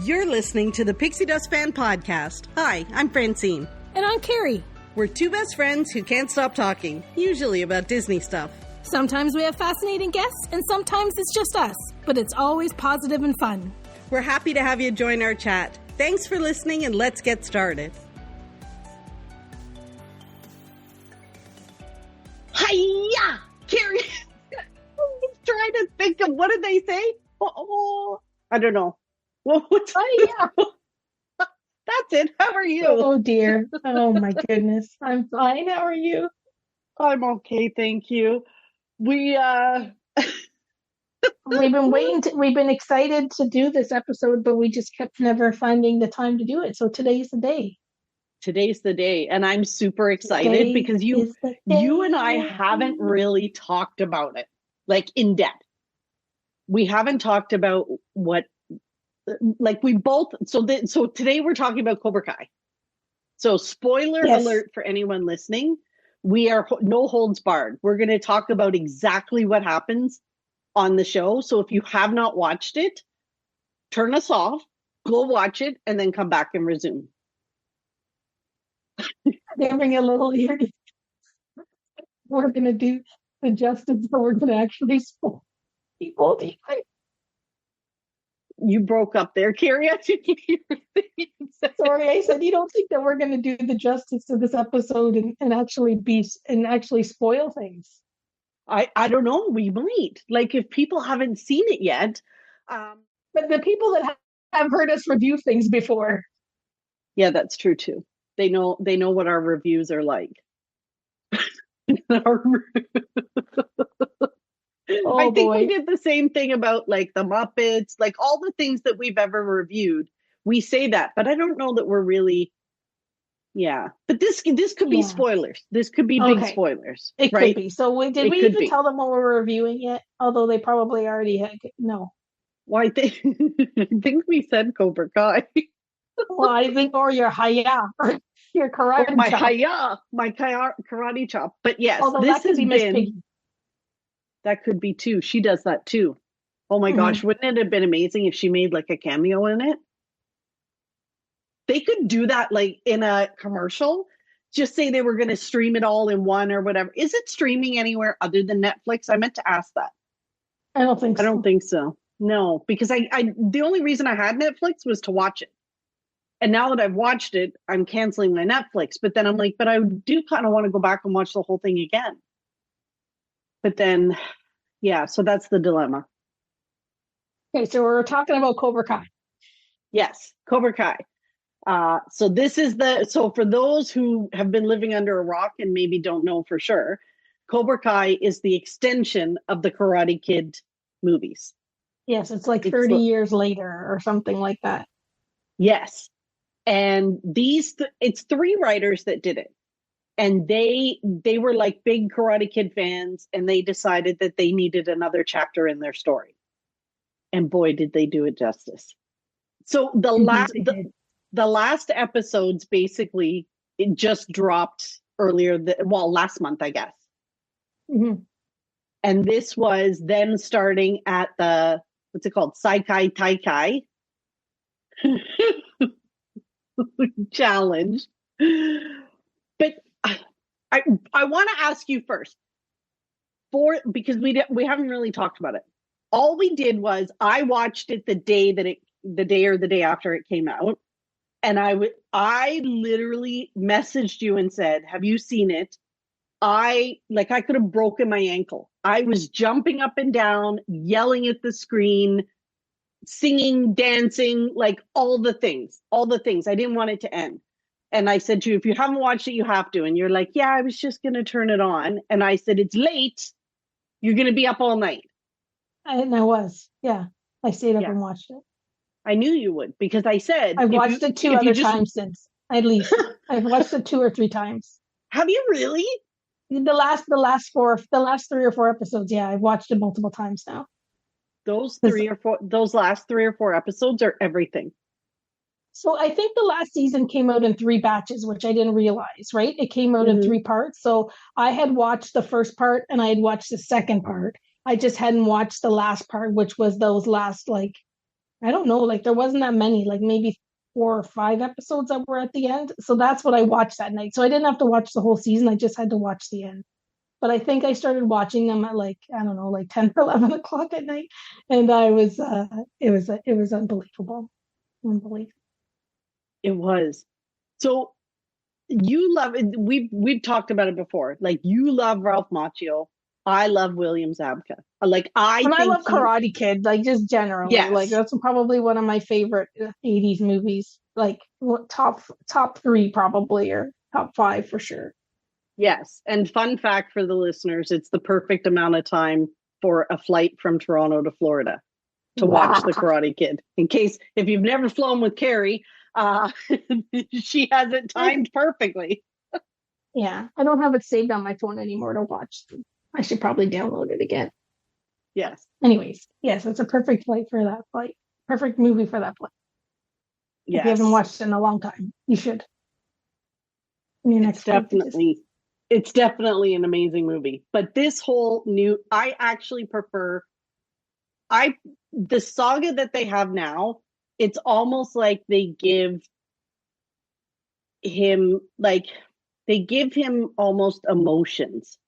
You're listening to the Pixie Dust Fan Podcast. Hi, I'm Francine. And I'm Carrie. We're two best friends who can't stop talking, usually about Disney stuff. Sometimes we have fascinating guests, and sometimes it's just us, but it's always positive and fun. We're happy to have you join our chat. Thanks for listening, and let's get started. Hiya! Carrie! I'm trying to think of, what did they say? Oh, I don't know. What's Hiya! That's it. How are you? Oh, dear. Oh, my goodness. I'm fine. How are you? I'm okay, thank you. We've been excited to do this episode, but we just kept never finding the time to do it. So today's the day. Today's the day, and I'm super excited because you and I haven't really talked about it, like in depth. We haven't talked about what, like we both, so today we're talking about Cobra Kai. So spoiler alert for anyone listening, we are no holds barred. We're going to talk about exactly what happens on the show. So if you have not watched it, turn us off, go watch it, and then come back and resume. They're having a little ear. We're going to do the justice, so we're going to actually spoil people. You broke up there, Carrie. Sorry, I said you don't think that we're going to do the justice to this episode and actually spoil things. I don't know. We might, like, if people haven't seen it yet. But the people that have heard us review things before. Yeah, that's true too. They know what our reviews are like. I think we did the same thing about like the Muppets, like all the things that we've ever reviewed. We say that, but I don't know that we're really. Yeah, but this could be spoilers. This could be big spoilers. It right? could be. So did we even tell them what we're reviewing yet? Although they probably already had. No. Well, I think we said Cobra Kai. Well, I think, or your Haya, your karate my chop. Haya, my karate chop. But yes, although this has Miss been. Piggy. That could be too. She does that too. Oh my gosh, wouldn't it have been amazing if she made like a cameo in it? They could do that like in a commercial. Just say they were going to stream it all in one or whatever. Is it streaming anywhere other than Netflix? I meant to ask that. I don't think so. I don't think so. No, because I the only reason I had Netflix was to watch it. And now that I've watched it, I'm canceling my Netflix. But then I'm like, but I do kind of want to go back and watch the whole thing again. But then, yeah, so that's the dilemma. Okay, so we're talking about Cobra Kai. Yes, Cobra Kai. So this is so for those who have been living under a rock and maybe don't know for sure, Cobra Kai is the extension of the Karate Kid movies. Yes, it's like 30 years later or something like that. Yes. And it's three writers that did it. And they were like big Karate Kid fans, and they decided that they needed another chapter in their story. And boy, did they do it justice. So the last episodes, basically, it just dropped last month, I guess. Mm-hmm. And this was them starting at the, what's it called? Saikai Taikai challenge. But I want to ask you first, because we haven't really talked about it. All we did was I watched it the day or the day after it came out, and I literally messaged you and said, "Have you seen it?" I could have broken my ankle. I was jumping up and down, yelling at the screen, singing, dancing, like all the things. I didn't want it to end. And I said to you, if you haven't watched it, you have to. And you're like, yeah, I was just going to turn it on. And I said, it's late. You're going to be up all night. And I was. Yeah. I stayed up and watched it. I knew you would, because I said. I've watched it two other times since, at least. I've watched it 2 or 3 times. Have you really? The last 3 or 4 episodes. Yeah, I've watched it multiple times now. Those last 3 or 4 episodes are everything. So I think the last season came out in 3 batches, which I didn't realize, right? It came out in 3 parts. So I had watched the first part and I had watched the second part. I just hadn't watched the last part, which was those last I don't know, like there wasn't that many, like maybe 4 or 5 episodes that were at the end. So that's what I watched that night. So I didn't have to watch the whole season. I just had to watch the end. But I think I started watching them at like, I don't know, like 10 or 11 o'clock at night. And I was, it was unbelievable. Unbelievable. It was. So you love it. We've talked about it before. Like you love Ralph Macchio. I love William Zabka. Like I And I think love Karate Kid, like just generally. Like yes, that's probably one of my favorite 80s movies. Like what top three probably or top five for sure. yes. And fun fact for the listeners, it's the perfect amount of time for a flight from Toronto to Florida to watch Wow. The Karate Kid. In case if you've never flown with Carrie, uh, she has it timed perfectly. Yeah, I don't have it saved on my phone anymore to watch. I should probably download it again. Yes, Anyways, yes, it's a perfect flight for that flight. Perfect movie for that flight. If you haven't yes. watched it in a long time, you should. In your It's next flight to just definitely it's definitely an amazing movie. But this whole new I actually prefer I the saga that they have now, it's almost like him like they give him almost emotions.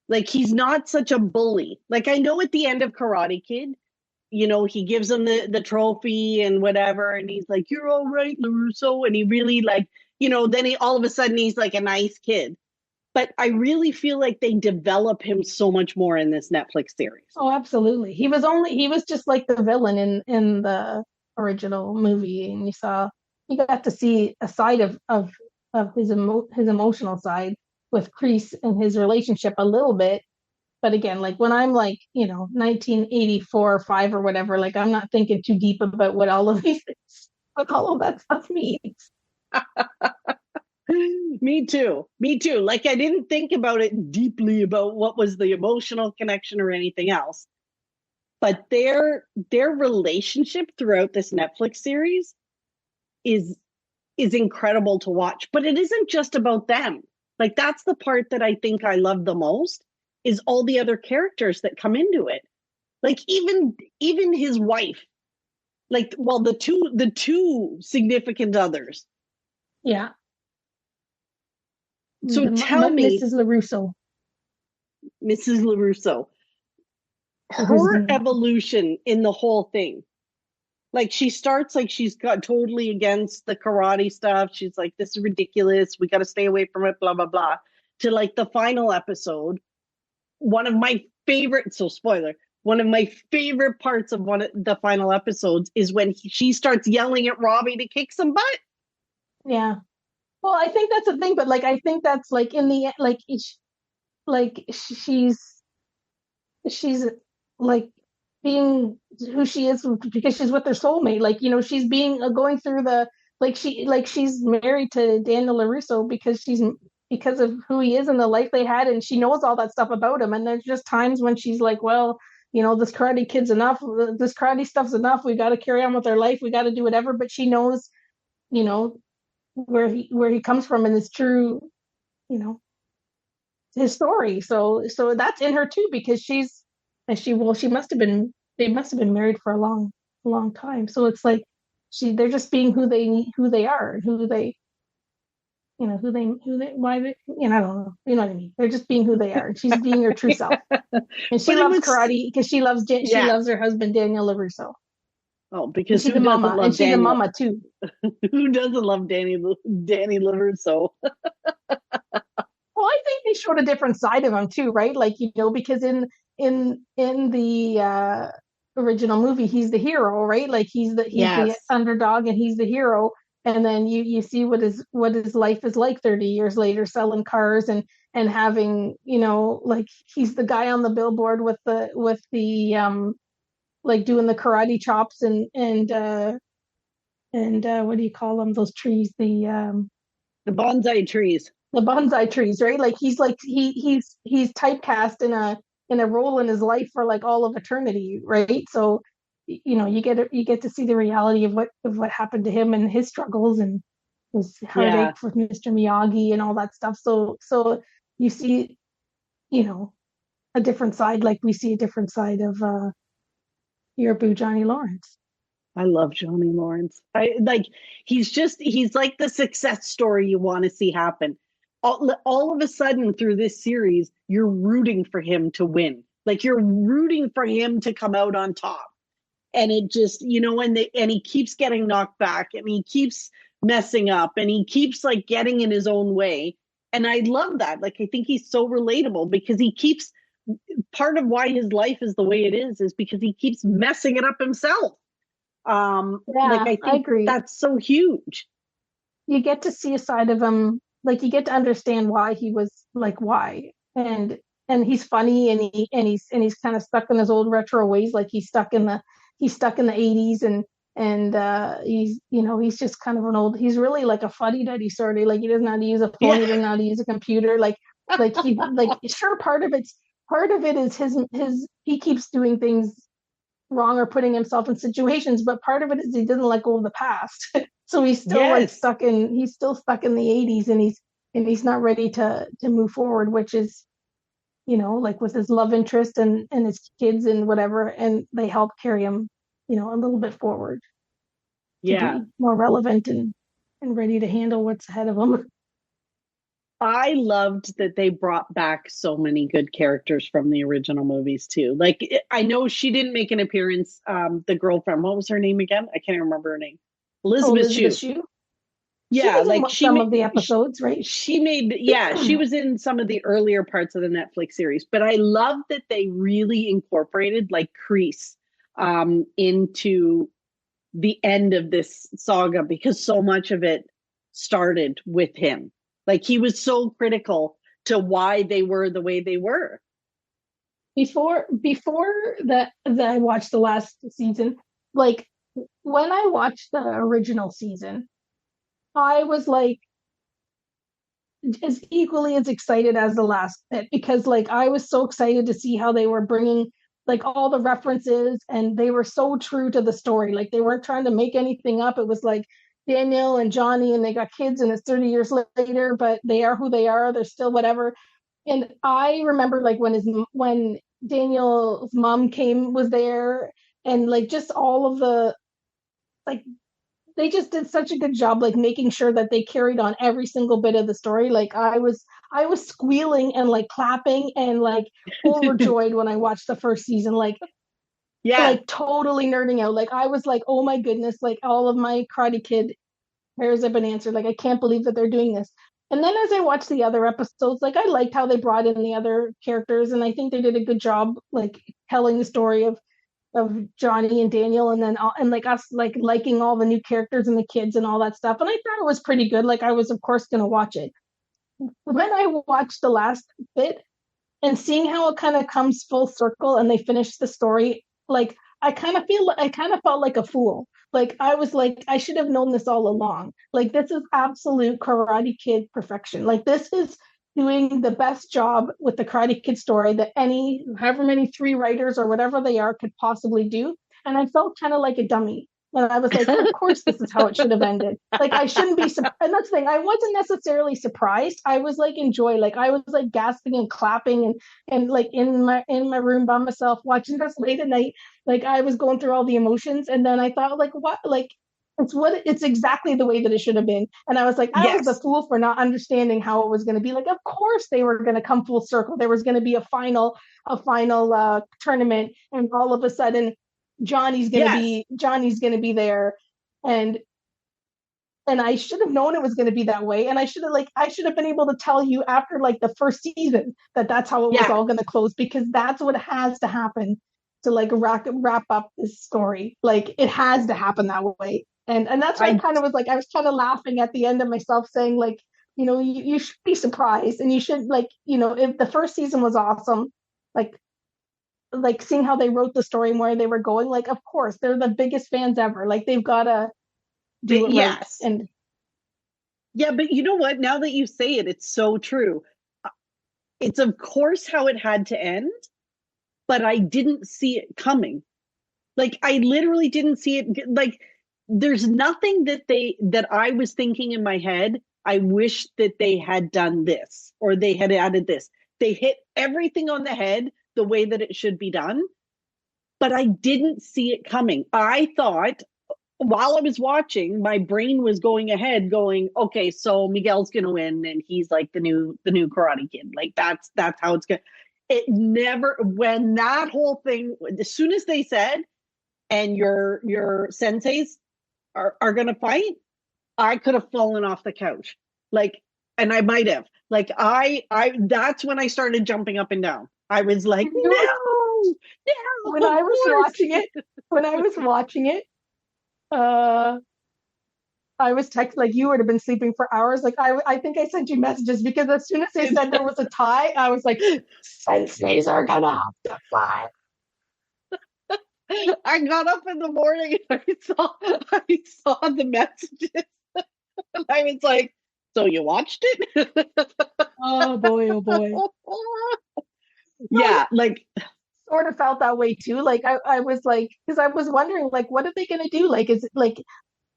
Like he's not such a bully. Like I know at the end of Karate Kid, he gives him the trophy and whatever, and he's like, "You're all right, LaRusso," and he really like, then he all of a sudden he's like a nice kid. But I really feel like they develop him so much more in this Netflix series. Oh, absolutely. He was just like the villain in the original movie, and you got to see a side of his emotional side with Kreese and his relationship a little bit. But again, like when I'm like, 1984 or 5 or whatever, like I'm not thinking too deep about what all of these things, what all of that stuff means. Me too. Me too. Like I didn't think about it deeply about what was the emotional connection or anything else. But their relationship throughout this Netflix series is is incredible to watch. But it isn't just about them. Like that's the part that I think I love the most is all the other characters that come into it. Like even his wife. Like well the two significant others. Yeah. So tell me, Mrs. LaRusso, Mrs. LaRusso, who's her the evolution in the whole thing. Like she starts like she's got totally against the karate stuff. She's like, this is ridiculous. We got to stay away from it, blah, blah, blah. To like the final episode, one of my favorite, so spoiler, one of my favorite parts of one of the final episodes is when she starts yelling at Robbie to kick some butt. yeah. Well, I think that's the thing, but like I think that's like in the like like she's like being who she is because she's with her soulmate. Like, she's being going through the like she's married to Daniel LaRusso because of who he is and the life they had, and she knows all that stuff about him. And there's just times when she's like, well, this karate kid's enough, this karate stuff's enough. We got to carry on with our life. We got to do whatever. But she knows, you know, where he comes from and his true, you know, his story. So that's in her too because she must have been they must have been married for a long time. So it's like they're just being who they are and who they why they I don't know. You know what I mean? They're just being who they are. And she's being her true self. And she But it loves was, karate because she yeah. loves her husband Daniel LaRusso. Oh, And because who doesn't and love she's a Daniel? mama too. Who doesn't love Danny LaRusso? Well, I think they showed a different side of him too, right? Like, because in the original movie, he's the hero, right? Like he's the Yes. underdog and he's the hero. And then you see what his life is like 30 years later, selling cars and having, like he's the guy on the billboard with the like doing the karate chops and what do you call them? Those trees, The bonsai trees. the bonsai trees, right? Like he's typecast in a role in his life for like all of eternity, right? So you get to see the reality of what happened to him and his struggles and his Yeah. heartache with Mr. Miyagi and all that stuff. So you see, you know, a different side, like we see a different side of your boo Johnny Lawrence. I love Johnny Lawrence. I like he's like the success story you want to see happen. All of a sudden through this series, you're rooting for him to win. Like you're rooting for him to come out on top. And it just, and he keeps getting knocked back and he keeps messing up and he keeps like getting in his own way. And I love that. Like I think he's so relatable because he keeps part of why his life is the way it is because he keeps messing it up himself. Like Yeah, I I think agree. that's so huge. You get to see a side of him, like you get to understand why he was like why. And he's funny and he's kind of stuck in his old retro ways, like he's stuck in the 80s and he's just kind of an old he's really like a fuddy-duddy sort of like he doesn't know how to use a phone, Yeah. he doesn't know how to use a computer, like he like sure part of it is his he keeps doing things wrong or putting himself in situations, but part of it is he doesn't let go of the past. So he's still like Yes. stuck in the 80s and he's not ready to move forward, which is, like with his love interest and his kids and whatever, and they help carry him, a little bit forward to Yeah. be more relevant and ready to handle what's ahead of him. I loved that they brought back so many good characters from the original movies too. Like I know she didn't make an appearance. The girlfriend, what was her name again? I can't remember her name. Oh, Elizabeth Elizabeth Shue. Shue. She Yeah, was in like some of the episodes, right? she made yeah, she was in some of the earlier parts of the Netflix series. But I love that they really incorporated like Crease into the end of this saga because so much of it started with him. Like he was so critical to why they were the way they were. Before that I watched the last season, like when I watched the original season, I was like as equally as excited as the last bit because like I was so excited to see how they were bringing like all the references and they were so true to the story. Like they weren't trying to make anything up. It was like Daniel and Johnny and they got kids and it's 30 years later, but they are who they are. They're still whatever. And I remember like when Daniel's mom came was there and like just all of the like they just did such a good job like making sure that they carried on every single bit of the story. Like I was squealing and like clapping and like overjoyed when I watched the first season, Yeah. like totally nerding out. Like I was like, oh my goodness, like all of my Karate Kid prayers have been answered. Like I can't believe that they're doing this. And then as I watched the other episodes, like I liked how they brought in the other characters, and I think they did a good job like telling the story of Johnny and Daniel, and then and like us like liking all the new characters and the kids and all that stuff. And I thought it was pretty good. Like I was of course gonna watch it. When I watched the last bit and seeing how it kind of comes full circle and they finish the story, like I kind of felt like a fool. Like I was like, I should have known this all along. Like this is absolute Karate Kid perfection. Like this is doing the best job with the Karate Kid story that any however many three writers or whatever they are could possibly do. And I felt kind of like a dummy. And I was like, of course, this is how it should have ended. Like, I shouldn't be. And that's the thing. I wasn't necessarily surprised. I was like, enjoy. Like, I was like gasping and clapping and like in my room by myself watching this late at night. Like, I was going through all the emotions. And then I thought, like, what? Like, it's exactly the way that it should have been. And I was like, I was the Yes. fool for not understanding how it was going to be. Like, of course they were going to come full circle. There was going to be a final tournament, and all of a sudden Yes. Johnny's gonna be there, and I should have known it was going to be that way, and I should have been able to tell you after like the first season that that's how it was Yeah. all going to close, because that's what has to happen to like wrap up this story. Like it has to happen that way, and that's why I I kind of was like I was kind of laughing at the end of myself saying like, you should be surprised, and you should like, if the first season was awesome, like seeing how they wrote the story and where they were going, like of course they're the biggest fans ever, like they've got to do it right. yes. And Yeah, but you know what? Now that you say it, it's so true. It's of course how it had to end, but I didn't see it coming. Like I literally didn't see it. Like there's nothing that I was thinking in my head. I wish that they had done this or they had added this. They hit everything on the head the way that it should be done, but I didn't see it coming. I thought, while I was watching, my brain was going ahead, going, okay, so Miguel's gonna win, and he's like the new Karate Kid. Like that's how it's going. It never when that whole thing. As soon as they said, and your senseis are gonna fight, I could have fallen off the couch. Like, and I might have. Like I that's when I started jumping up and down. I was like, no, When no, I of was course. watching it, when I was watching it, uh, I was text like you would have been sleeping for hours. Like I think I sent you messages because as soon as they said there was a tie, I was like, senseis are gonna have to fight. I got up in the morning and I saw the messages. And I was like, so you watched it? Oh boy, oh boy. Yeah, like Sort of felt that way too. Like I was like, because I was wondering, like, what are they gonna do? Like, is it like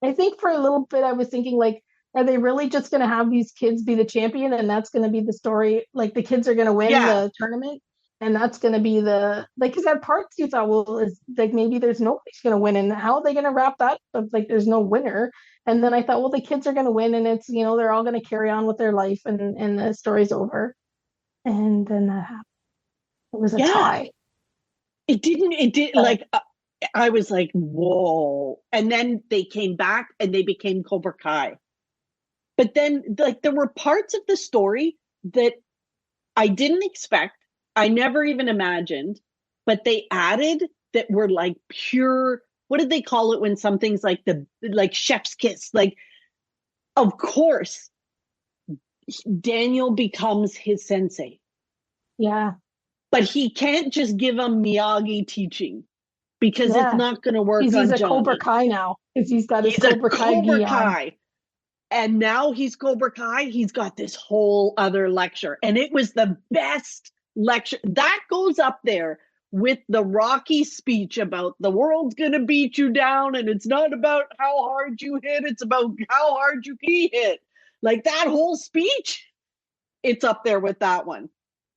I think for a little bit I was thinking like, are they really just gonna have these kids be the champion and that's gonna be the story? Like the kids are gonna win yeah, the tournament and that's gonna be the like because at parts you thought, well, is like maybe there's nobody's gonna win and how are they gonna wrap that up? Like there's no winner. And then I thought, well, the kids are gonna win and it's they're all gonna carry on with their life and the story's over. And then that happened. It was a yeah. tie. It did But like I was like, whoa. And then they came back and they became Cobra Kai. But then like there were parts of the story that I didn't expect. I never even imagined, but they added that were like pure. What did they call it when something's like the like chef's kiss? Like, of course, Daniel becomes his sensei, yeah, but he can't just give him Miyagi teaching because it's yeah. not going to work He's on a Cobra Johnny. Kai now because he's got his He's a Cobra Kai Cobra gi on. Kai. And now he's Cobra Kai. He's got this whole other lecture. And it was the best lecture. That goes up there with the Rocky speech about the world's going to beat you down. And it's not about how hard you hit, it's about how hard you can hit. Like that whole speech, it's up there with that one.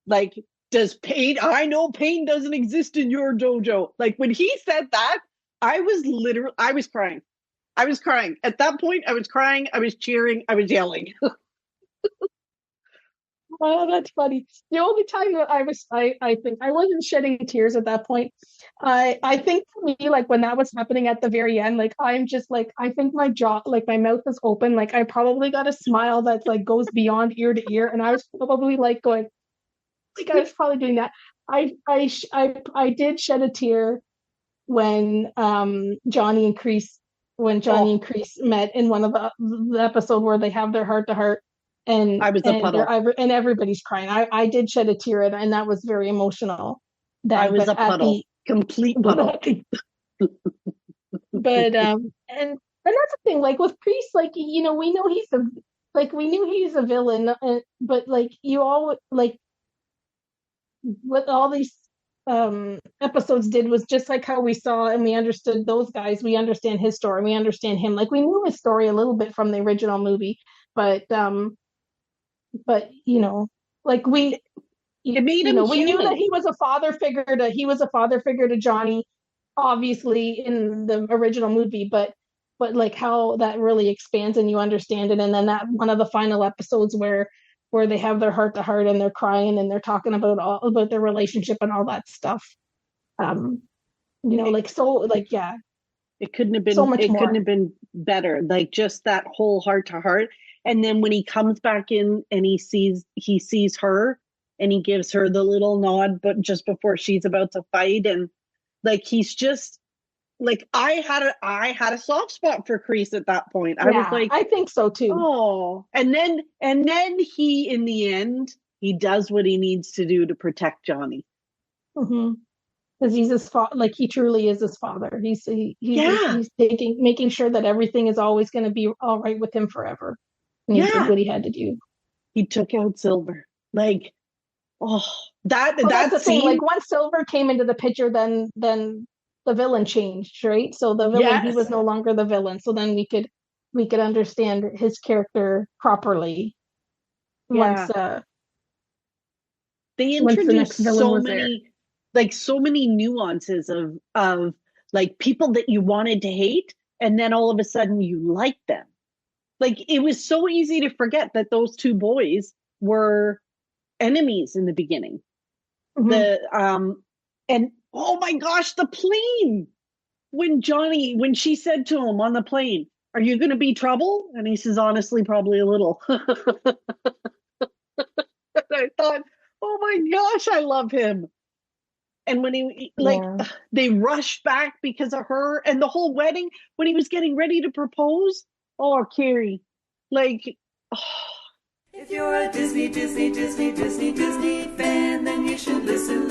Like, does pain, I know pain doesn't exist in your dojo. Like when he said that, I was crying. I was crying. At that point, I was crying, I was cheering, I was yelling. Oh, that's funny. The only time that I think I wasn't shedding tears at that point. I think for me, like when that was happening at the very end, like I'm just like I think my jaw, like my mouth is open, like I probably got a smile that's like goes beyond ear to ear, and I was probably like going, like I was probably doing that. I did shed a tear when Johnny and Kreese when Johnny Oh, and Kreese met in one of the episode where they have their heart to heart I was a and they're puddle. and everybody's crying. I did shed a tear and that was very emotional I then. was But a at puddle. the Complete but puddle. at the but and that's the thing like with Priest like we know he's a like we knew he's a villain but like you all like what all these episodes did was just like how we saw and we understood those guys, we understand his story, we understand him, like we knew his story a little bit from the original movie, but like It made him we knew that human. he was a father figure to Johnny, obviously in the original movie, but like how that really expands and you understand it, and then that one of the final episodes where they have their heart to heart and they're crying and they're talking about all about their relationship and all that stuff. Um, It, like so, like yeah, it couldn't have so been. much It couldn't more. have been better. Like just that whole heart to heart. And then when he comes back in and he sees her and he gives her the little nod, but just before she's about to fight, and like he's just like I had a soft spot for Kreese at that point. I was Yeah, like, I think so too. oh, and then he in the end he does what he needs to do to protect Johnny. Mm-hmm. Because he's his father, like he truly is his father. Yeah, He's taking making sure that everything is always going to be all right with him forever, and he did yeah. what he had to do. He took out Silver. Like, oh, that Well, that's that the thing. scene. Like once Silver came into the picture, then the villain changed, right? So the villain, he was Yes, no longer the villain. So then we could understand his character properly once yeah. uh They once the introduced next villain was there. so many nuances of like people that you wanted to hate, and then all of a sudden you like them. Like it was so easy to forget that those two boys were enemies in the beginning. Mhm. The and oh my gosh, the plane. When she said to him on the plane, "Are you going to be trouble?" And he says, "Honestly, probably a little." I thought, "Oh my gosh, I love him." And when he like Yeah. they rushed back because of her and the whole wedding when he was getting ready to propose. Oh, Carrie, like, oh, If you're a Disney fan, then you should listen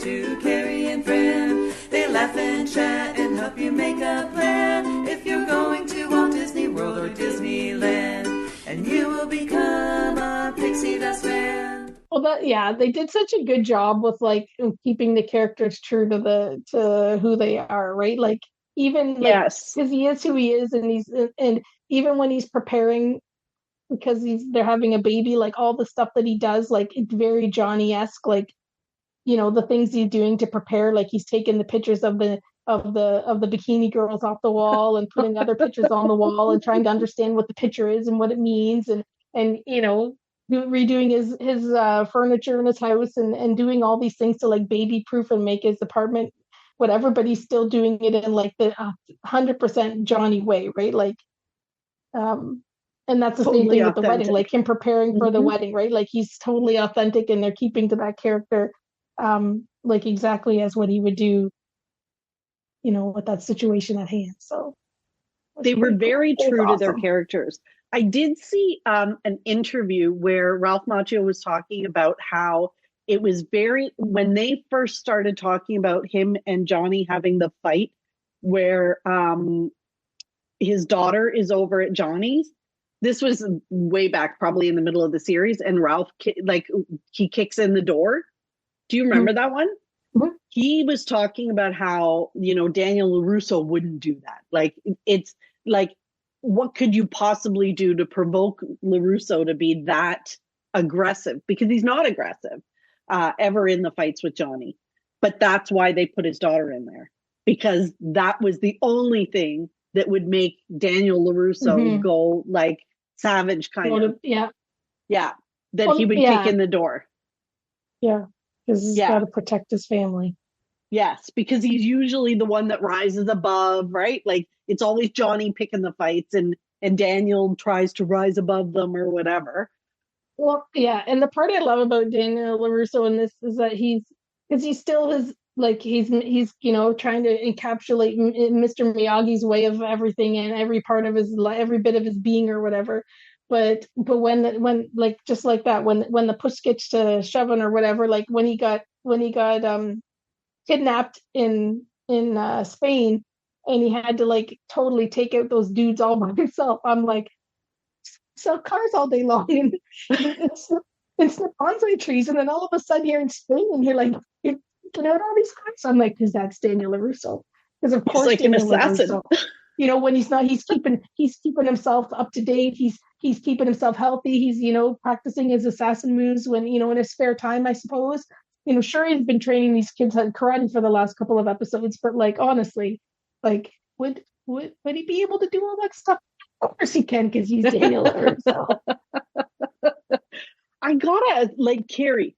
to Carrie and Fran. They laugh and chat and help you make a plan. If you're going to Walt Disney World or Disneyland, and you will become a Pixie Dust fan. Well, they did such a good job with like keeping the characters true to who they are, right? Like even like yes, because he is who he is, and even when he's preparing because they're having a baby, like all the stuff that he does, like it's very Johnny-esque, like the things he's doing to prepare, like he's taking the pictures of the bikini girls off the wall and putting other pictures on the wall and trying to understand what the picture is and what it means and redoing his furniture in his house and doing all these things to like baby proof and make his apartment whatever, but he's still doing it in like the 100% Johnny way, right? Like um and that's the same totally thing with the wedding, authentic. like him preparing for the Mm-hmm. wedding, right? Like he's totally authentic and they're keeping to that character, like exactly as what he would do, with that situation at hand. So it was They were pretty cool. very It was true to their awesome. characters. I did see an interview where Ralph Macchio was talking about how it was very, when they first started talking about him and Johnny having the fight, where his daughter is over at Johnny's. This was way back, probably in the middle of the series, and Ralph, like, he kicks in the door. Do you remember that one? Mm-hmm. He was talking about how Daniel LaRusso wouldn't do that. Like it's like what could you possibly do to provoke LaRusso to be that aggressive, because he's not aggressive ever in the fights with Johnny, but that's why they put his daughter in there, because that was the only thing that would make Daniel LaRusso Mm-hmm. go like savage kind of. Yeah. Yeah, that he Well, would kick yeah, in the door. yeah, because he's got Yeah. to protect his family. Yes, because he's usually the one that rises above, right? Like it's always Johnny picking the fights, and Daniel tries to rise above them or whatever. Well, yeah, and the part I love about Daniel LaRusso in this is that because he still is like he's trying to encapsulate Mr. Miyagi's way of everything and every part of his life, every bit of his being or whatever. But when like just like that, when the push gets to shoving or whatever, like when he got kidnapped in Spain and he had to like totally take out those dudes all by himself. I'm like, sell cars all day long and snip bonsai trees, and then all of a sudden you're in Spain and you're picking out all these cars. I'm like, because that's Daniel LaRusso. Because of He's course like an Daniel assassin. LaRusso. When he's not, he's keeping himself up to date. He's keeping himself healthy. He's practicing his assassin moves when in his spare time, I suppose. Sure, he's been training these kids at karate for the last couple of episodes, but like honestly, like would he be able to do all that stuff? Of course he can, because he's Daniel LaRusso. I gotta like Carrie.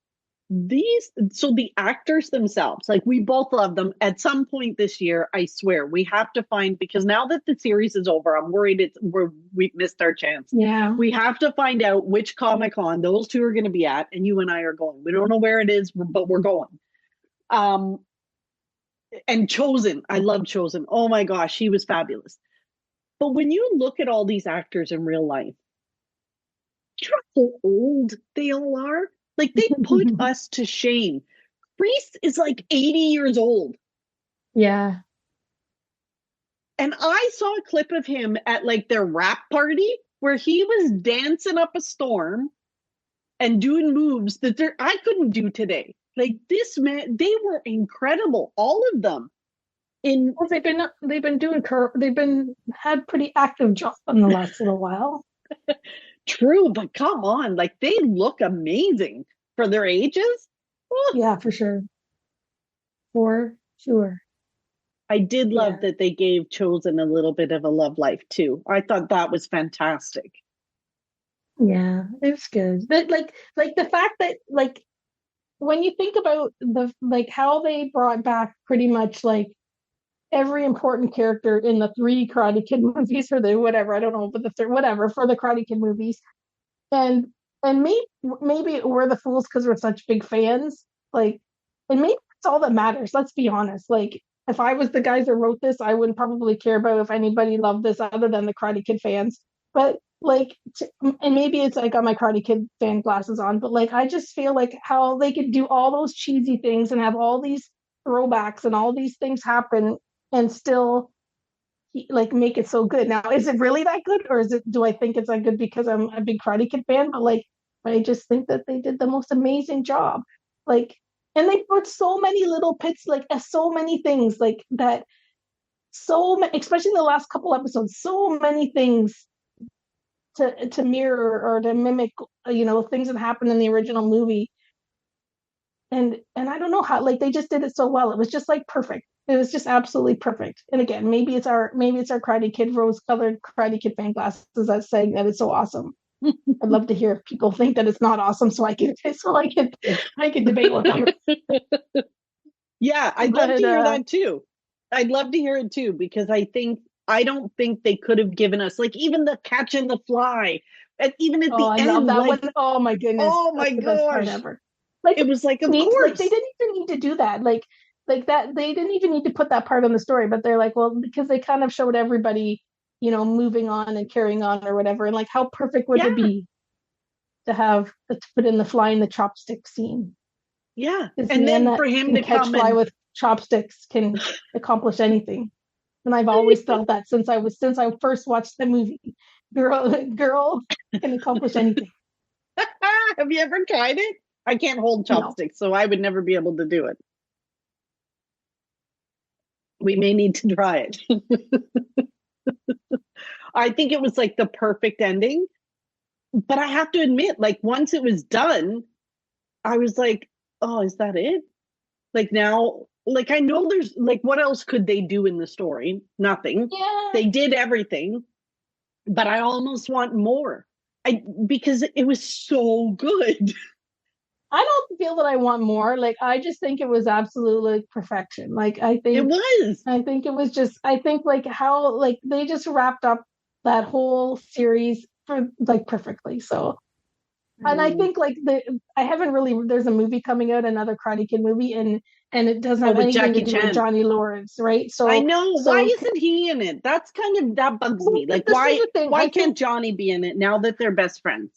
So the actors themselves, like we both love them. At some point this year, I swear we have to find, because now that the series is over, I'm worried we've missed our chance. Yeah. We have to find out which Comic-Con those two are going to be at, and you and I are going. We don't know where it is, but we're going. Um, and Chosen, I love Chosen. Oh my gosh, he was fabulous. But when you look at all these actors in real life, you know how old they all are? Like they put us to shame. Priest is like 80 years old. Yeah. And I saw a clip of him at like their rap party where he was dancing up a storm and doing moves that I couldn't do today. Like this man, they were incredible, all of them. Well, they've been had pretty active jobs in the last little while. True, but come on, like they look amazing for their ages. Yeah, for sure. For sure. I did love Yeah. that they gave Chosen a little bit of a love life too. I thought that was fantastic. Yeah, it's good. But like the fact that like when you think about the like how they brought back pretty much like every important character in the three Karate Kid movies or the whatever, I don't know, but the third whatever for the Karate Kid movies. And maybe we're the fools because we're such big fans. Like, and maybe that's all that matters. Let's be honest. Like, if I was the guys that wrote this, I wouldn't probably care about if anybody loved this other than the Karate Kid fans. But like, and maybe it's I got my Karate Kid fan glasses on, but like, I just feel like how they could do all those cheesy things and have all these throwbacks and all these things happen and still like make it so good. Now, is it really that good, or is it? Do I think it's that good because I'm a big Karate Kid fan? But like, I just think that they did the most amazing job. Like, and they put so many little pits, like so many things, like that. Especially in the last couple episodes, so many things to mirror or to mimic, things that happened in the original movie. And I don't know how, like they just did it so well. It was just like perfect. It was just absolutely perfect. And again, maybe it's our Karate Kid rose colored Karate Kid fan glasses that's saying that it's so awesome. I'd love to hear if people think that it's not awesome, so I can debate with them. Yeah, I'd love But to hear that too. I'd love to hear it too, because I don't think they could have given us like even the catch and the fly, and even at the I end, love that like, one. Oh my goodness, oh my that's the best part gosh, ever. Like, it was like, of see, like they course. didn't even need to do that. Like that they didn't even need to put that part on the story, but they're like, well, because they kind of showed everybody, moving on and carrying on or whatever, and like how perfect would Yeah, it be to put in the fly in the chopstick scene? yeah. This And man then that for him can to catch come fly and with chopsticks can accomplish anything. And I've always felt that since I first watched the movie. Girl can accomplish anything. have you ever tried it? I can't hold No. chopsticks, so I would never be able to do it. We may need to try it. I think it was like the perfect ending, but I have to admit, like once it was done, I was like, oh, is that it? Like now, like I know there's like what else could they do in the story? Nothing. Yeah. They did everything, but I almost want more. Because it was so good. I don't feel that I want more. Like I just think it was absolutely perfection. Like It was. I think it was just I think like how like they just wrapped up that whole series for like perfectly. So and I think like I haven't really there's a movie coming out, another Karate Kid movie, and it doesn't Oh, have with anything to Jackie do with Chan. Johnny Lawrence, right? I So know. Why so isn't he in it? That's kind of that bugs well, me. Like this is the thing. why I can't think Johnny be in it now that they're best friends?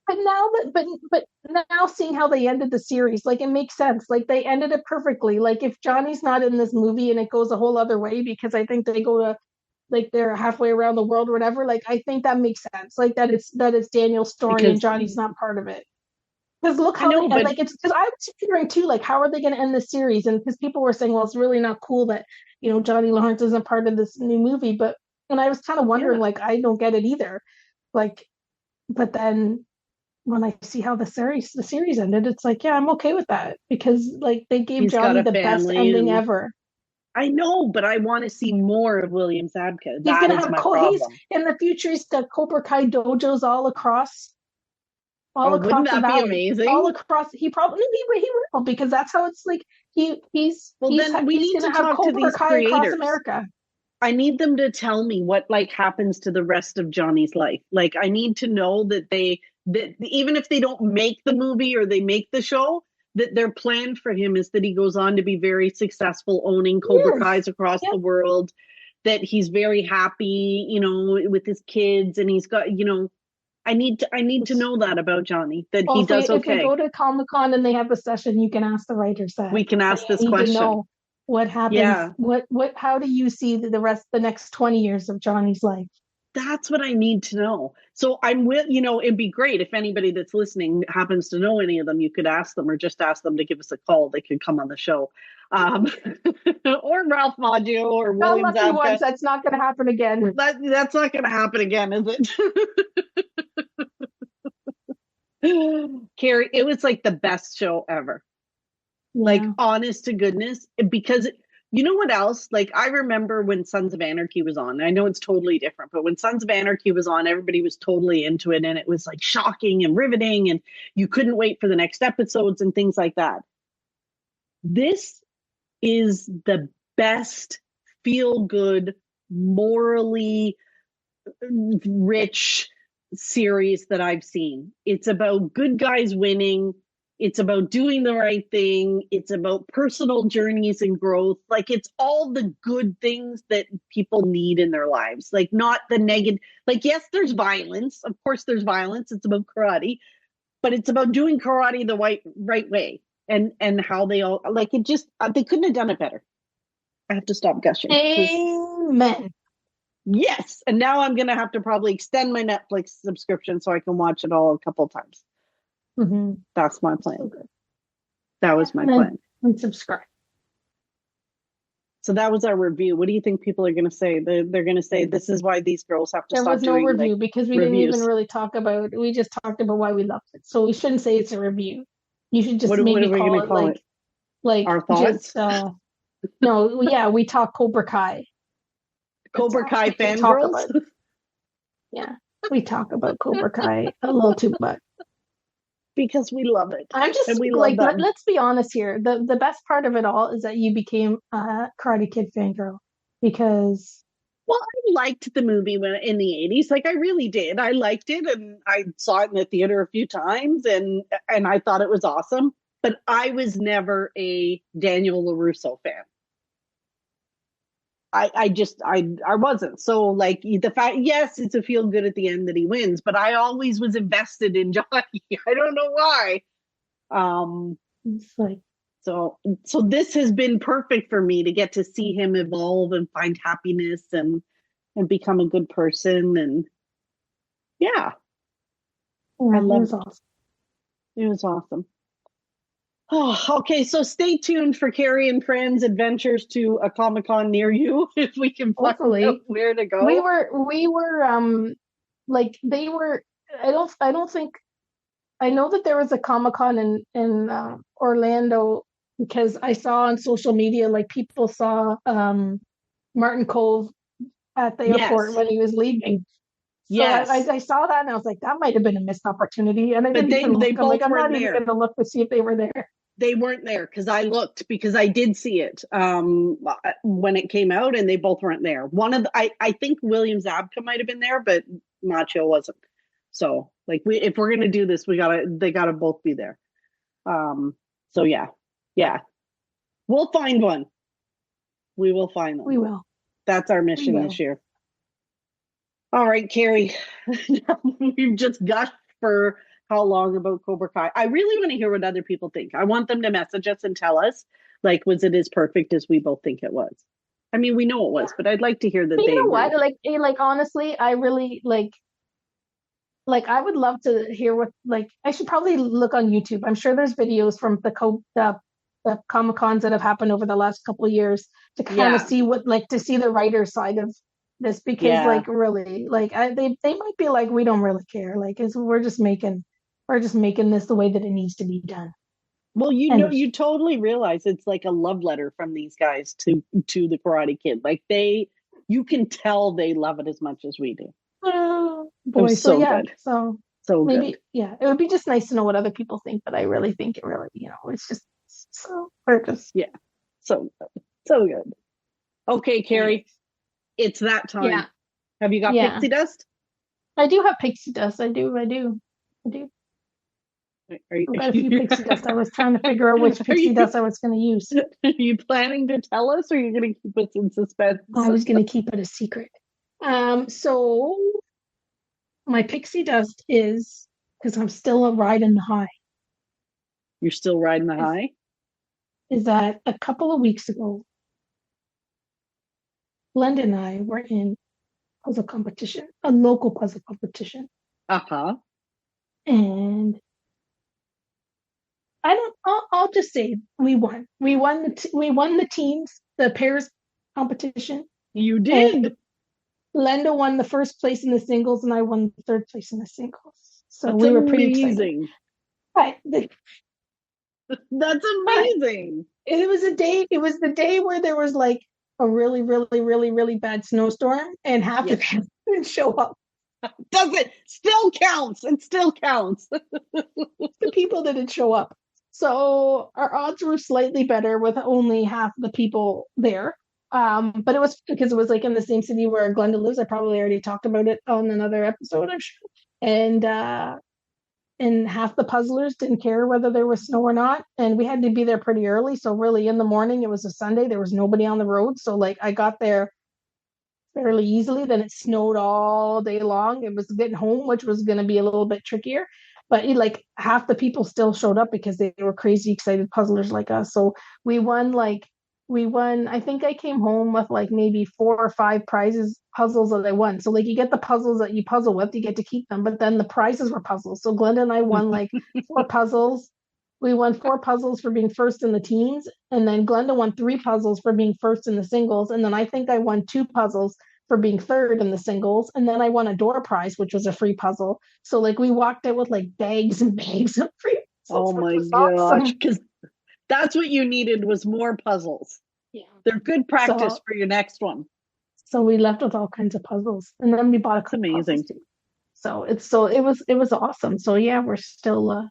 but now seeing how they ended the series, like it makes sense. Like they ended it perfectly. Like if Johnny's not in this movie and it goes a whole other way because I think they go to like they're halfway around the world or whatever, like I think that makes sense. Like that it's Daniel's story and Because Johnny's not part of it. Because look I how they know, and but like it's because I was figuring too, like how are they going to end the series? And because people were saying, well, it's really not cool that Johnny Lawrence isn't part of this new movie. But and I was kind of wondering, yeah, like I don't get it either. Like, but then when I see how the series ended, it's like, yeah, I'm okay with that because like they gave he's got Johnny a the best family ending and ever. I know, but I want to see more of William Zabka. He's That gonna is have my he's problem. in the future. He's got Cobra Kai dojos all Oh, wouldn't across the that be valley, all amazing? across. He probably he will because that's how it's like. Well, then we He's need to gonna have talk to Cobra these Kai across creators. America. I need them to tell me what like happens to the rest of Johnny's life. Like I need to know that even if they don't make the movie or they make the show, that their plan for him is that he goes on to be very successful owning Cobra Yes, Kai's across yep. the world, that he's very happy, with his kids and he's got, I need to know that about Johnny, that Well, he does if we okay. go to Comic Con and they have a session, you can ask the writers that. We can So ask this you need to question. know what happens. Yeah. How do you see the next 20 years of Johnny's life? That's what I need to know. So I'm with, it'd be great if anybody that's listening happens to know any of them, you could ask them or just ask them to give us a call. They could come on the show. Um, or Ralph Macchio or The William lucky Zabka. ones, that's not going to happen again. That's not going to happen again, is it? Carrie, it was like the best show ever. Like Yeah. honest to goodness, because You know what else? Like, I remember when Sons of Anarchy was on. I know it's totally different, but when Sons of Anarchy was on, everybody was totally into it, and it was like shocking and riveting, and you couldn't wait for the next episodes and things like that. This is the best feel good, morally rich series that I've seen. It's about good guys winning. It's about doing the right thing. It's about personal journeys and growth. Like, it's all the good things that people need in their lives. Like, not the negative. Like, yes, there's violence. Of course, there's violence. It's about karate, but it's about doing karate the right way, and how they all, like, it just, they couldn't have done it better. I have to stop gushing. Amen. Yes. And now I'm going to have to probably extend my Netflix subscription so I can watch it all a couple of times. Mm-hmm. That's my plan. So good. That was my plan. And subscribe. So that was our review. What do you think people are going to say? They're going to say, this is why these girls have to There stop was no doing review, like, because we reviews. didn't even really talk about, we just talked about why we loved it. So we shouldn't say it's a review. You should just What are we maybe gonna call it like our thoughts? just, no, yeah, we talk Cobra Kai. Cobra Kai We talk fangirls? about- Yeah, we talk about Cobra Kai a little too much. Because we love it. I'm just And we love like, them. let's be honest here. The best part of it all is that you became a Karate Kid fangirl, because Well, I liked the movie when in the 80s. Like, I really did. I liked it, and I saw it in the theater a few times, and I thought it was awesome. But I was never a Daniel LaRusso fan. I wasn't. So, like, the fact, yes, it's a feel good at the end that he wins, but I always was invested in Johnny. I don't know why. it's like, So this has been perfect for me to get to see him evolve and find happiness and become a good person. And yeah, yeah, I loved it was awesome. it. It was awesome. Oh, okay. So stay tuned for Carrie and Fran's adventures to a Comic-Con near you, if we can find Hopefully. out where to go. We were like, they were, I don't think, I know that there was a Comic-Con in Orlando, because I saw on social media, like, people saw Martin Cove at the airport Yes. when he was leaving. So Yes. I saw that, and I was like, that might have been a missed opportunity. And I But didn't even they look. I'm like, both I'm not weren't even there. going to look to see if they were there. They weren't there because I looked, because I did see it when it came out, and they both weren't there. One of the, I think William Zabka might have been there, but Macchio wasn't. So, like, if we're gonna do this, they gotta both be there. So yeah, we'll find one. We will find them. We will. That's our mission will. this year. All right, Carrie, we've just gushed for how long about Cobra Kai. I really want to hear what other people think. I want them to message us and tell us, like, was it as perfect as we both think it was? I mean, we know it was, but I'd like to hear that. But they you know agree. what? Like honestly, I really like I would love to hear what, like, I should probably look on YouTube. I'm sure there's videos from the Comic-Cons that have happened over the last couple of years to kind of see what, like, to see the writer's side of this, because like, really, like, they might be like, we don't really care. Like, we're just making this the way that it needs to be done. Well, you totally realize it's like a love letter from these guys to the Karate Kid. Like, you can tell they love it as much as we do. Oh boy, so yeah, good. so good. maybe, yeah, it would be just nice to know what other people think. But I really think it really, it's just so gorgeous. Yeah, so good. Okay, Carrie, it's that time. Yeah. Have you got pixie dust? I do have pixie dust. I do. I've got a few pixie dust. I was trying to figure out which pixie dust I was going to use. Are you planning to tell us, or are you going to keep us in suspense? I was going to keep it a secret. So my pixie dust is, because I'm still riding the high. You're still riding the high? Is that a couple of weeks ago, Glenda and I were in puzzle competition, a local puzzle competition. Uh-huh. And I'll just say we won. We won the teams, the pairs competition. You did. Glenda won the first place in the singles, and I won the third place in the singles. So That's we were amazing. pretty excited. Right. That's amazing. It was a day. It was the day where there was like a really, really, really, really bad snowstorm, and half the people didn't show up. Does it still counts? It still counts. The people didn't show up. So our odds were slightly better with only half the people there. But it was because it was like in the same city where Glenda lives. I probably already talked about it on another episode, I'm sure. And half the puzzlers didn't care whether there was snow or not. And we had to be there pretty early. So really in the morning, it was a Sunday. There was nobody on the road. So like I got there fairly easily. Then it snowed all day long. It was getting home, which was going to be a little bit trickier. But like half the people still showed up because they were crazy excited puzzlers like us. So we won I think I came home with like maybe 4 or 5 puzzles that I won. So like you get the puzzles that you puzzle with, you get to keep them, but then the prizes were puzzles. So Glenda and I won like 4 puzzles. We won 4 puzzles for being first in the teams, and then Glenda won 3 puzzles for being first in the singles, and then I think I won 2 puzzles for being third in the singles, and then I won a door prize, which was a free puzzle. So like we walked out with like bags and bags of free puzzles. Oh my gosh, because that's what you needed was more puzzles. Yeah, they're good practice for your next one. So we left with all kinds of puzzles, and then we bought a couple amazing. So it was awesome. So yeah, we're still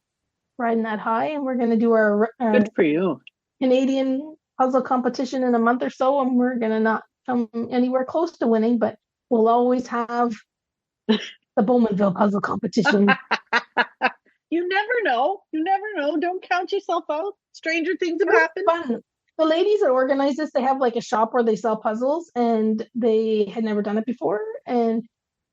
riding that high, and we're going to do our good for you Canadian puzzle competition in a month or so, and we're going to not come anywhere close to winning, but we'll always have the Bowmanville puzzle competition. You never know. Don't count yourself out. Stranger things have happened. Fun. The ladies that organize this, they have like a shop where they sell puzzles, and they had never done it before, and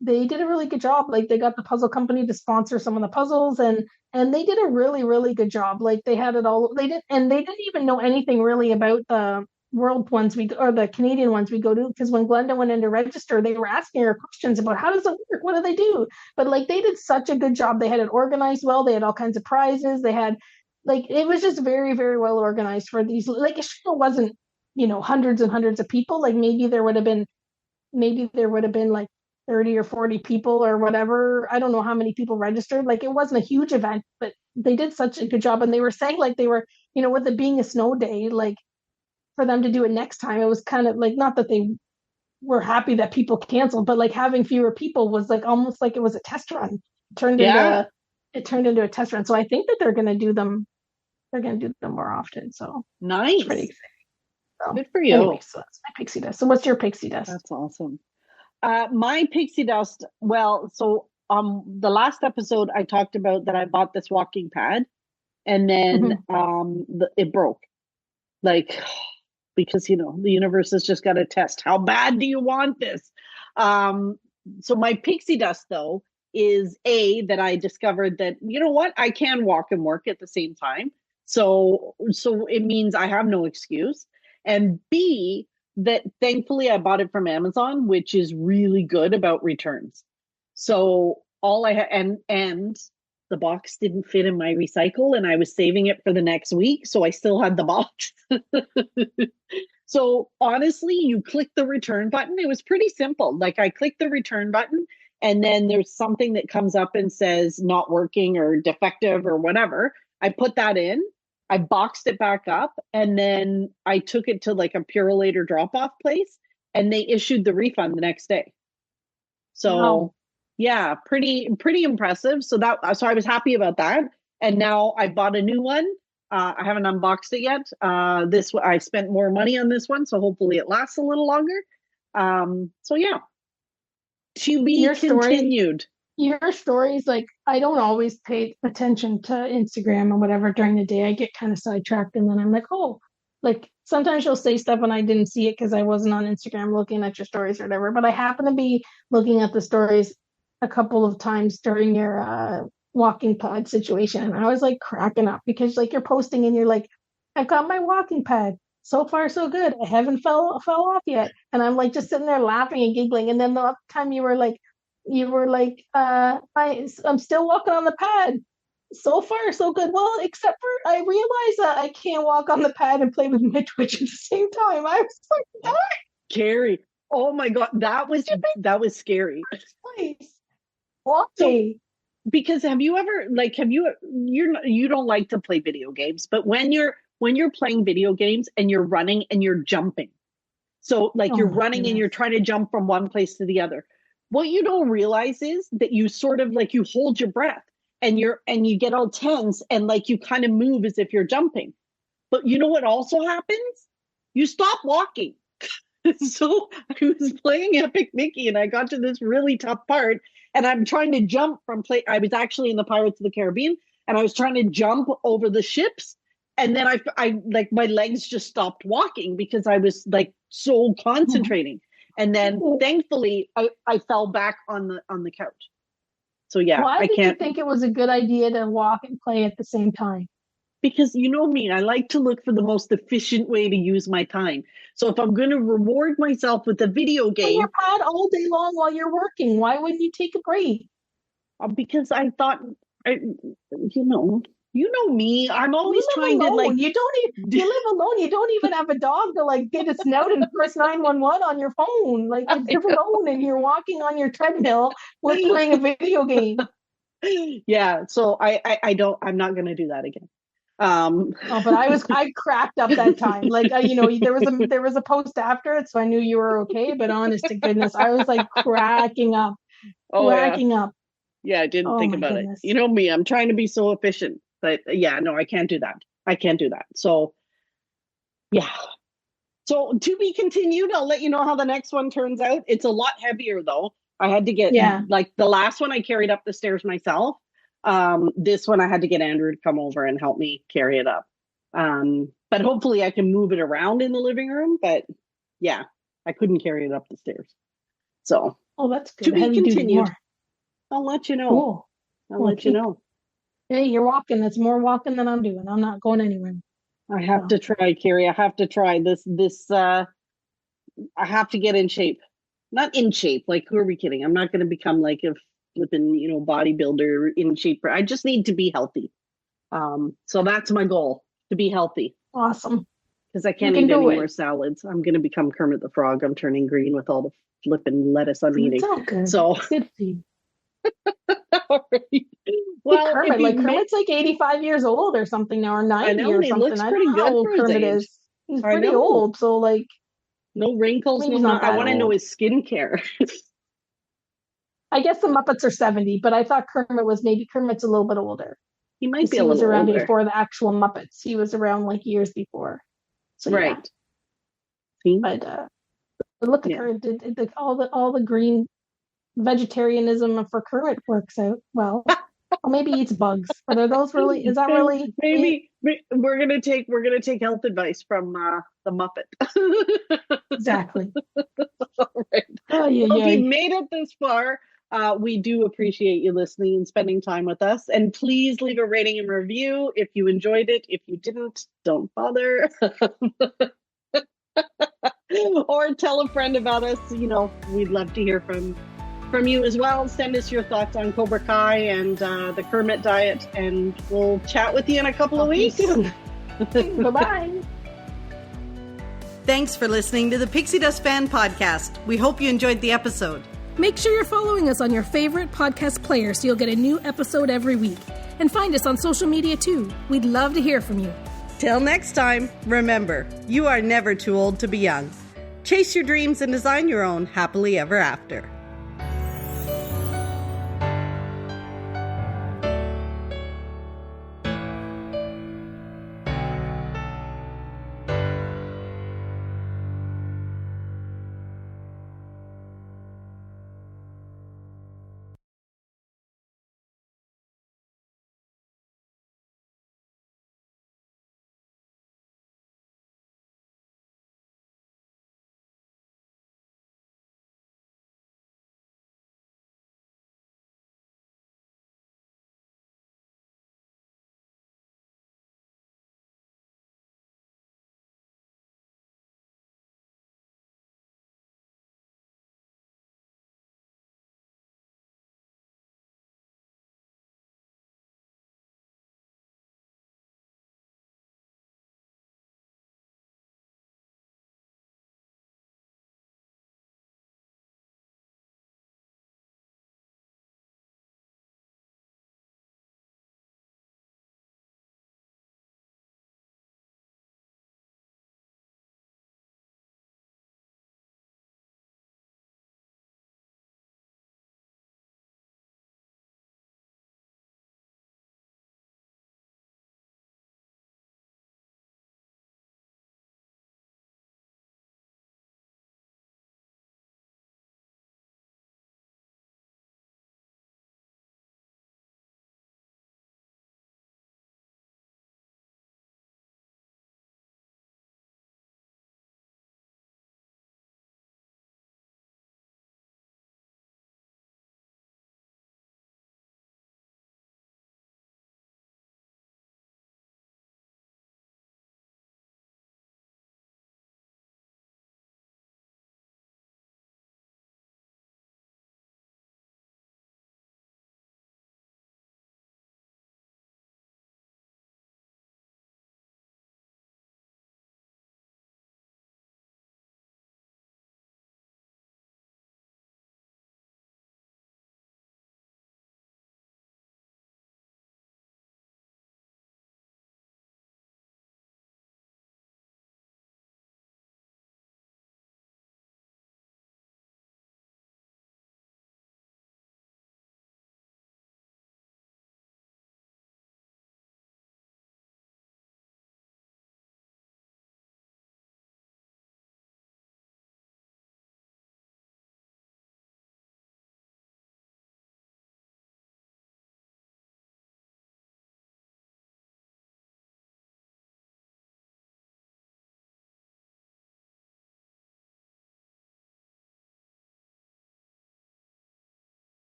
they did a really good job. Like they got the puzzle company to sponsor some of the puzzles, and they did a really, really good job. Like they had it all. They didn't even know anything really about the world ones or the Canadian ones we go to, because when Glenda went in to register, they were asking her questions about how does it work, what do they do? But like they did such a good job. They had it organized well. They had all kinds of prizes. They had like it was just very, very well organized for these. Like it sure wasn't, hundreds and hundreds of people. Like maybe there would have been like 30 or 40 people or whatever. I don't know how many people registered. Like it wasn't a huge event, but they did such a good job. And they were saying like they were, with it being a snow day, like for them to do it next time, it was kind of like, not that they were happy that people canceled, but like having fewer people was like almost like it was a test run. It turned into a test run. So I think that they're going to do them more often. So nice. Pretty exciting. So, good for you. Anyway, so that's my pixie dust. So what's your pixie dust? That's awesome. My pixie dust, so the last episode I talked about that I bought this walking pad, and then it broke. Like, because the universe has just got to test how bad do you want this. So my pixie dust though is that I discovered that I can walk and work at the same time. So it means I have no excuse. And B, that thankfully I bought it from Amazon, which is really good about returns. So all I had, and the box didn't fit in my recycle, and I was saving it for the next week, so I still had the box. So honestly, you click the return button. It was pretty simple. Like I clicked the return button, and then there's something that comes up and says not working or defective or whatever. I put that in. I boxed it back up, and then I took it to like a Purolator drop-off place, and they issued the refund the next day. So wow. Yeah, pretty impressive. So I was happy about that. And now I bought a new one. I haven't unboxed it yet. I spent more money on this one, so hopefully it lasts a little longer. So yeah, to be continued. Your stories, like I don't always pay attention to Instagram or whatever during the day. I get kind of sidetracked, and then I'm like, oh, like sometimes you'll say stuff and I didn't see it because I wasn't on Instagram looking at your stories or whatever. But I happen to be looking at the stories a couple of times during your walking pad situation, and I was like cracking up because like you're posting and you're like, I've got my walking pad. So far, so good. I haven't fell off yet, and I'm like just sitting there laughing and giggling. And then the other time you were like, I'm still walking on the pad. So far, so good. Well, except for I realized that I can't walk on the pad and play with my Twitch at the same time. I was like, ah! Carrie, oh my God, that was scary. Please. Why? because have you ever you don't like to play video games, but when you're playing video games and you're running and you're jumping, so like you're running and you're trying to jump from one place to the other, what you don't realize is that you sort of like you hold your breath and you get all tense and like you kind of move as if you're jumping. But you know what also happens? You stop walking. So I was playing Epic Mickey and I got to this really tough part and I'm trying to jump I was actually in the Pirates of the Caribbean and I was trying to jump over the ships. And then I like my legs just stopped walking because I was like so concentrating. And then thankfully I fell back on the couch. So yeah, why did you think it was a good idea to walk and play at the same time? Because you know me, I like to look for the most efficient way to use my time. So if I'm going to reward myself with a video game, your pad all day long while you're working, why wouldn't you take a break? Because I thought, you know me, I'm always trying alone. to like. You live alone. You don't even have a dog to like get a snout and press 911 on your phone. Like you're alone and you're walking on your treadmill while playing a video game. Yeah, so I'm not going to do that again. But I cracked up that time. Like there was a post after it, so I knew you were okay. But honest to goodness, I was like cracking up. Yeah, I didn't think about it. You know me, I'm trying to be so efficient. But yeah, no, I can't do that. So yeah. So to be continued, I'll let you know how the next one turns out. It's a lot heavier though. I had to get like the last one I carried up the stairs myself. This one I had to get Andrew to come over and help me carry it up. But hopefully I can move it around in the living room. But yeah, I couldn't carry it up the stairs. So that's good. To be continued. I'll let you know. Cool. I'll let you know. Hey, you're walking. That's more walking than I'm doing. I'm not going anywhere. I have to try, Carrie. I have to try this. I have to get in shape. Not in shape. Like, who are we kidding? I'm not going to become like a flipping, bodybuilder in shape. I just need to be healthy. So that's my goal, to be healthy. Awesome. Because I can't eat any more salads. I'm going to become Kermit the Frog. I'm turning green with all the flipping lettuce I'm eating. It's all good. So good for you. All right. Well, Kermit's like 85 years old or something now, or 90 or something. Looks pretty good how old for Kermit his age. is. He's pretty old, so like no wrinkles. I want to know his skincare. I guess the Muppets are 70, but I thought Kermit's a little bit older. He might be a little older. He was around before the actual Muppets. He was around like years before. So, right. Yeah. But look at her. All the green vegetarianism for Kermit works out well. Or maybe eats bugs. But are those really? Is that really? Maybe we're gonna take health advice from the Muppet. Exactly. All right. If you made it this far, we do appreciate you listening and spending time with us. And please leave a rating and review if you enjoyed it. If you didn't, don't bother. Or tell a friend about us. We'd love to hear from you as well. Send us your thoughts on Cobra Kai and the Kermit diet, and we'll chat with you in a couple of weeks. Bye-bye. Thanks for listening to the Pixie Dust Fan Podcast. We hope you enjoyed the episode. Make sure you're following us on your favorite podcast player so you'll get a new episode every week. And find us on social media too. We'd love to hear from you. Till next time, remember, you are never too old to be young. Chase your dreams and design your own happily ever after.